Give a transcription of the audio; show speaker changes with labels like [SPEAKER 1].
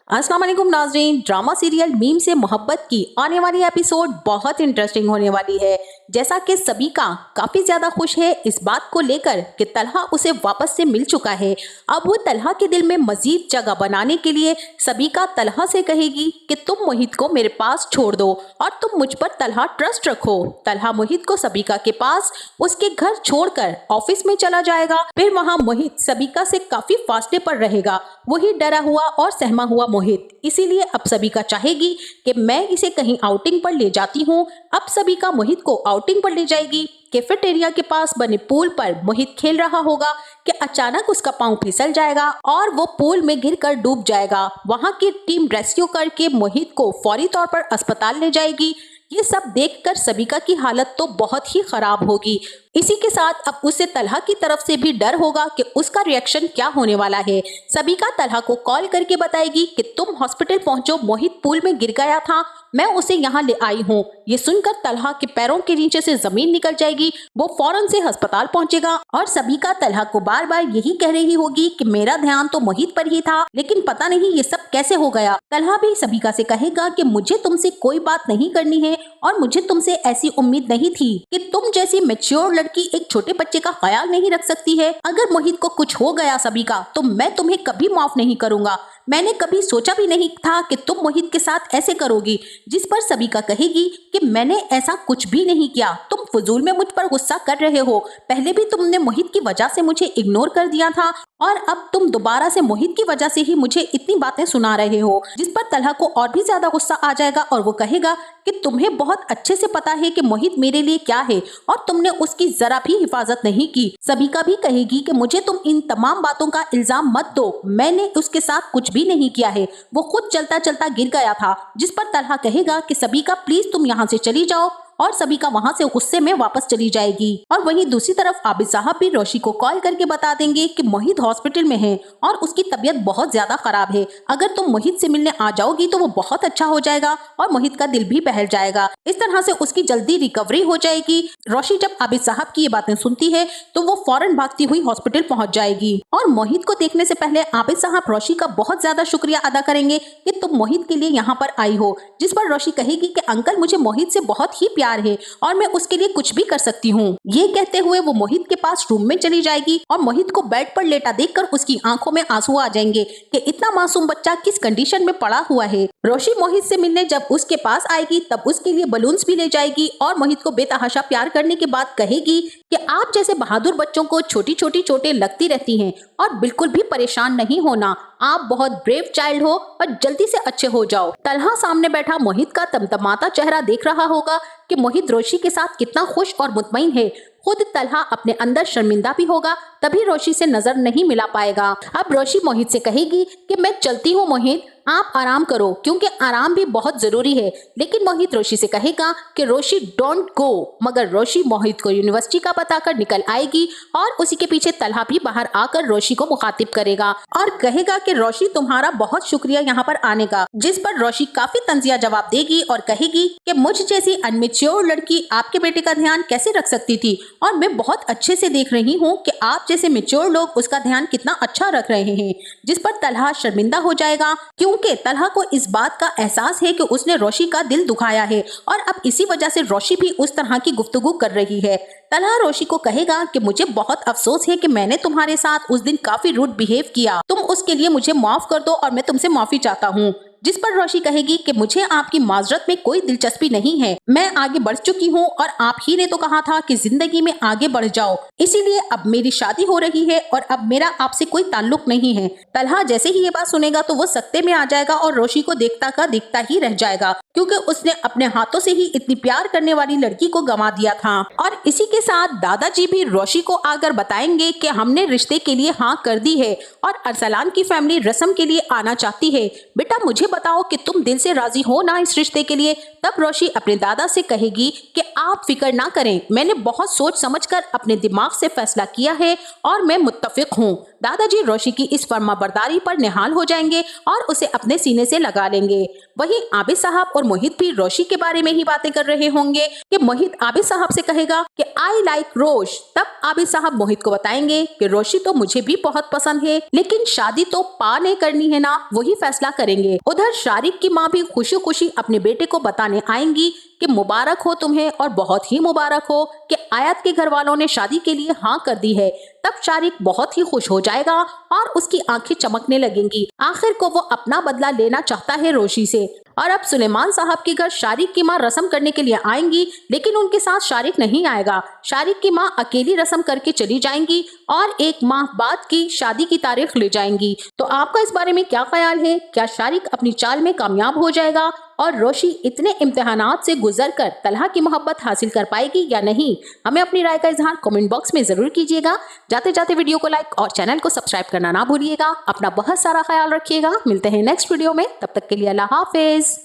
[SPEAKER 1] अस्सलाम वालेकुम नाज़रीन, ड्रामा सीरियल मीम से मोहब्बत की आने वाली एपिसोड बहुत इंटरेस्टिंग होने वाली है। जैसा कि सभी का काफी ज्यादा खुश है इस बात को लेकर कि तलहा उसे वापस से मिल चुका है। अब वो तलहा के दिल में मजीद जगह बनाने के लिए सभी का तलहा से कहेगी कि तुम मोहित को मेरे पास छोड़ दो और तुम मुझ पर तलहा ट्रस्ट रखो। तलहा मोहित को सबिका के पास उसके घर छोड़कर ऑफिस में चला जाएगा। फिर वहाँ मोहित सबिका से काफी फासले पर रहेगा, वही डरा हुआ और सहमा हुआ मोहित। इसीलिए अब सबिका चाहेगी कि मैं इसे कहीं आउटिंग पर ले जाती हूँ। अब सबिका मोहित को आउटिंग पर ले जाएगी। कैफेटेरिया के पास बने पूल पर मोहित खेल रहा होगा कि अचानक उसका पांव फिसल जाएगा और वो पूल में गिरकर डूब जाएगा। वहां की टीम रेस्क्यू करके मोहित को फौरी तौर पर अस्पताल ले जाएगी। ये सब देखकर सबिका की हालत तो बहुत ही खराब होगी। इसी के साथ अब उसे तलहा की तरफ से भी डर होगा कि उसका रिएक्शन क्या होने वाला है। सबिका तलहा को कॉल करके बताएगी कि तुम हॉस्पिटल पहुंचो, मोहित पूल में गिर गया था, मैं उसे यहाँ ले आई हूँ। ये सुनकर तलहा के पैरों के नीचे से जमीन निकल जाएगी। वो फौरन से अस्पताल पहुंचेगा और सबिका तलहा को बार बार यही कह रही होगी कि मेरा ध्यान तो मोहित पर ही था, लेकिन पता नहीं ये सब कैसे हो गया। तलहा भी सबिका से कहेगा कि मुझे तुमसे कोई बात नहीं करनी है और मुझे तुमसे ऐसी उम्मीद नहीं थी कि तुम जैसी मैच्योर लड़की एक छोटे बच्चे का ख्याल नहीं रख सकती है। अगर मोहित को कुछ हो गया सबिका तो मैं तुम्हें कभी माफ नहीं करूंगा। मैंने कभी सोचा भी नहीं था कि तुम मोहित के साथ ऐसे करोगी। जिस पर सबिका कहेगी कि मैंने ऐसा कुछ भी नहीं किया, तुम फजूल में मुझ पर गुस्सा कर रहे हो। पहले भी तुमने मोहित की वजह से मुझे इग्नोर कर दिया था और अब तुम दोबारा से मोहित की वजह से ही मुझे इतनी बातें सुना रहे हो। जिस पर तलहा को और भी ज्यादा गुस्सा आ जाएगा और वो कहेगा कि तुम्हें बहुत अच्छे से पता है कि मोहित मेरे लिए क्या है और तुमने उसकी जरा भी हिफाजत नहीं की। सबिका भी कहेगी कि मुझे तुम इन तमाम बातों का इल्जाम मत दो, मैंने उसके साथ कुछ भी नहीं किया है, वो खुद चलता चलता गिर गया था। जिस पर तलहा कहेगा कि सबिका प्लीज तुम यहाँ से चली जाओ और सबिका वहां से गुस्से में वापस चली जाएगी। और वहीं दूसरी तरफ आबिद साहब भी रोशी को कॉल करके बता देंगे कि मोहित हॉस्पिटल में है और उसकी तबीयत बहुत ज्यादा खराब है। अगर तुम मोहित से मिलने आ जाओगी तो वो बहुत अच्छा हो जाएगा और मोहित का दिल भी बहल जाएगा। इस तरह से उसकी जल्दी रिकवरी हो जाएगी। रोशी जब आबिद साहब की ये बातें सुनती है तो वो फौरन भागती हुई हॉस्पिटल पहुंच जाएगी और मोहित को देखने से पहले आबिद साहब रोशी का बहुत ज्यादा शुक्रिया अदा करेंगे कि तुम मोहित के लिए यहाँ पर आई हो। जिस पर रोशी कहेगी कि अंकल मुझे मोहित से बहुत ही प्यार है और मैं उसके लिए कुछ भी कर सकती हूँ। ये कहते हुए वो मोहित के पास रूम में चली जाएगी और मोहित को बेड पर लेटा देखकर उसकी आंखों में आंसू आ जाएंगे कि इतना मासूम बच्चा किस कंडीशन में पड़ा हुआ है। रोशी मोहित से मिलने जब उसके पास आएगी तब उसके लिए बलून्स भी ले जाएगी और मोहित को बेतहाशा प्यार करने के बाद कहेगी कि आप जैसे बहादुर बच्चों को छोटी छोटी चोटें लगती रहती हैं और बिल्कुल भी परेशान नहीं होना, आप बहुत ब्रेव चाइल्ड हो और जल्दी से अच्छे हो जाओ। तलहा सामने बैठा मोहित का तमतमाता चेहरा देख रहा होगा कि मोहित रोशी के साथ कितना खुश और मुतमईन है। खुद तलहा अपने अंदर शर्मिंदा भी होगा, तभी रोशी से नजर नहीं मिला पाएगा। अब रोशी मोहित से कहेगी कि मैं चलती हूँ मोहित, आप आराम करो क्योंकि आराम भी बहुत जरूरी है। लेकिन मोहित रोशी से कहेगा कि रोशी डोंट गो, मगर रोशी मोहित को यूनिवर्सिटी का बताकर निकल आएगी और उसी के पीछे तलहा भी बाहर आकर रोशी को मुखातिब करेगा और कहेगा कि रोशी तुम्हारा बहुत शुक्रिया यहाँ पर आने का। जिस पर रोशी काफी तंजिया जवाब देगी और कहेगी कि मुझ जैसी अनमेच्योर लड़की आपके बेटे का ध्यान कैसे रख सकती थी और मैं बहुत अच्छे से देख रही हूँ कि आप जैसे मेच्योर लोग उसका ध्यान कितना अच्छा रख रहे हैं। जिस पर तलहा शर्मिंदा हो जाएगा क्योंकि तलहा को इस बात का एहसास है कि उसने रोशी का दिल दुखाया है और अब इसी वजह से रोशी भी उस तरह की गुफ्तगू कर रही है। तलहा रोशी को कहेगा कि मुझे बहुत अफसोस है कि मैंने तुम्हारे साथ उस दिन काफी रूड बिहेव किया, तुम उसके लिए मुझे माफ कर दो और मैं तुमसे माफी चाहता हूँ। जिस पर रोशी कहेगी कि मुझे आपकी माजरत में कोई दिलचस्पी नहीं है, मैं आगे बढ़ चुकी हूँ और आप ही ने तो कहा था कि जिंदगी में आगे बढ़ जाओ, इसीलिए अब मेरी शादी हो रही है और अब मेरा आपसे कोई ताल्लुक नहीं है। तलहा जैसे ही ये बात सुनेगा तो वो सख्ते में आ जाएगा और रोशी को देखता का देखता ही रह जाएगा क्योंकि उसने अपने हाथों से ही इतनी प्यार करने वाली लड़की को गंवा दिया था। और इसी के साथ दादाजी भी रोशी को आकर बताएंगे कि हमने रिश्ते के लिए हाँ कर दी है और अरसलान की फैमिली रस्म के लिए आना चाहती है। बेटा मुझे बताओ कि तुम दिल से राजी हो ना इस रिश्ते के लिए। तब रोशी अपने दादा से कहेगी कि आप फिक्र ना करें, मैंने बहुत सोच समझकर अपने दिमाग से फैसला किया है और मैं मुत्तफिक हूँ। दादाजी रोशी की इस फर्माबरदारी पर निहाल हो जाएंगे और उसे अपने सीने से लगा लेंगे। वहीं आबिद साहब और मोहित भी रोशी के बारे में ही बातें कर रहे होंगे कि मोहित आबिद साहब से कहेगा कि आई लाइक रोश। तब आबिद साहब मोहित को बताएंगे कि रोशी तो मुझे भी बहुत पसंद है, लेकिन शादी तो पा ने करनी है ना, वही फैसला करेंगे। उधर शारिक की माँ भी खुशी खुशी अपने बेटे को बताने आएंगी कि मुबारक हो तुम्हें और बहुत ही मुबारक हो कि आयत के घर वालों ने शादी के लिए हाँ कर दी है। तब शारिक बहुत ही खुश हो जाएगा और उसकी आंखें चमकने लगेंगी। आखिर को वो अपना बदला लेना चाहता है रोशी से। और अब सुलेमान साहब के घर शारिक की माँ रस्म करने के लिए आएंगी, लेकिन उनके साथ शारिक नहीं आएगा। शारिक की माँ अकेली रस्म करके चली जाएंगी और एक माह बाद की शादी की तारीख ले जाएंगी। तो आपका इस बारे में क्या ख्याल है? क्या शारिक अपनी चाल में कामयाब हो जाएगा और रोशी इतने इम्तिहानात से गुजरकर तलहा की मोहब्बत हासिल कर पाएगी या नहीं? हमें अपनी राय का इजहार कमेंट बॉक्स में जरूर कीजिएगा। जाते जाते वीडियो को लाइक और चैनल को सब्सक्राइब करना ना भूलिएगा। अपना बहुत सारा ख्याल रखिएगा। मिलते हैं नेक्स्ट वीडियो में, तब तक के लिए अल्लाह हाफिज।